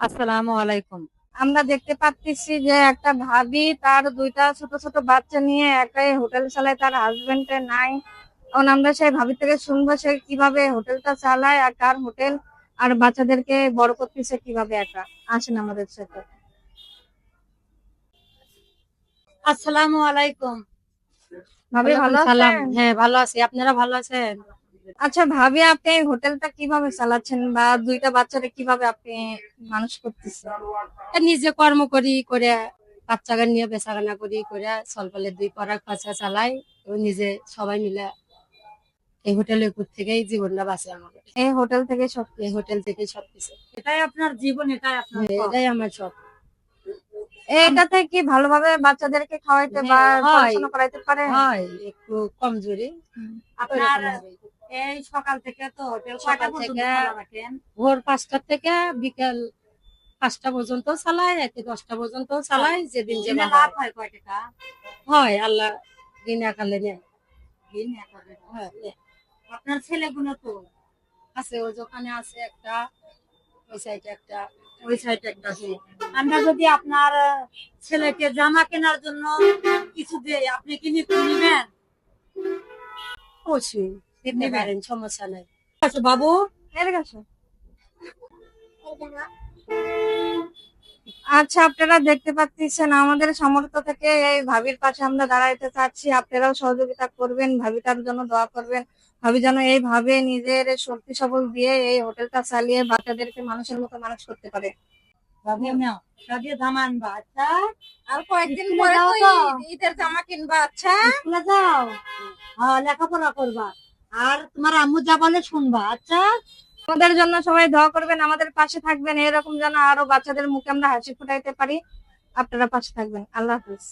আসসালামু আলাইকুম। আমরা দেখতে পাচ্ছি যে একটা ভাবি তার দুইটা ছোট ছোট বাচ্চা নিয়ে একাই হোটেল চালায়, তার হাজবেন্ড নাই। এখন আমরা সেই ভাবি থেকে শুনবো সে কিভাবে হোটেলটা চালায় আর কার হোটেল, আর বাচ্চাদেরকে বড় করতেছে কিভাবে একা। আসেন আমাদের সাথে। আসসালামু আলাইকুম। ভাবি ওয়ালাইকুম ভালো সালাম। আছেন? হ্যাঁ, ভালো আছি। আপনারা ভালো আছেন? আচ্ছা ভাবি, আপনি এই হোটেলটা কিভাবে চালাচ্ছেন বা দুইটা বাচ্চাদের কিভাবে আপনি মানুষ করতেছেন? নিজে কর্ম করি করে বাচ্চাকে নিয়ে বেচাকেনা করি করে সলপলে দুই পড়ার খরচা চালাই। ও নিজে সবাই মিলে এই হোটেলের উপর থেকেই জীবনটা বাঁচে আমাদের। এই হোটেল থেকে সব? এই হোটেল থেকেই সবকিছু। এটাই আপনার জীবন, এটাই আপনার হ্যাঁ, সব? এটাই আমার সব। এটাতে কি ভালোভাবে বাচ্চাদেরকে খাওয়াইতে বা হ্যাঁ, হয় পড়াশোনা করাইতে পারে? হয় একটু কমজোরি। আপনার ওইরকম হবে। এই সকাল থেকে তো হোটেল কয়টা সকাল পর্যন্ত থেকে খোলা রাখেন? ভোর ৫টা থেকে বিকেল ৫টা পর্যন্ত চালাই, রাতে ১০টা পর্যন্ত চালাই, যেদিন দিনে যেটা লাভ হয়। হয় কয় টাকা? হয় আল্লাহ দিন একালে নেয়। দিন ১,০০০ টাকা। হ্যাঁ, নেয়। আপনার ছেলেগুলো তো আছে ওই দোকানে আছে একটা, ওই সাইডে একটা। ওই সাইডে একটা আছে। আমরা যদি আপনার ছেলেকে জামা কেনার জন্য কিছু দেই, আপনি কি নিবেন? অবশ্যই দিতে নিবেন? পারেন, সমস্যা নাই। আচ্ছা বাবু, এদিকে আসো। আচ্ছা, আপনারা দেখতে পাচ্ছেন আমাদের সামর্থ্য থেকে এই ভাবির পাশে আমরা দাঁড়াইতে চাচ্ছি। আপনারাও সহযোগিতা করবেন, ভাবিটার জন্য দোয়া করবেন। ভাবি যেন এইভাবে নিজের শক্তি সবল দিয়ে এই হোটেলটা চালিয়ে বাচ্চাদেরকে মানুষের মতো মানুষ করতে পারে। বাবু নাও, সাজিয়ে জামা আনবা। আচ্ছা, আর কয়েকদিন স্কুলে পরে যাও তো তো? ঈদের জামা কিনবা। আচ্ছা, স্কুলে যাও? হ্যাঁ, লেখাপড়া করবা আর তোমার আম্মু যা বলে শুনবা। আচ্ছা। আমাদের জন্য সবাই দোয়া করবেন, আমাদের পাশে থাকবেন, এরকম যেন আরো বাচ্চাদের মুখে আমরা হাসি ফুটাইতে পারি। আপনারা পাশে থাকবেন। আল্লাহ হাফিজ।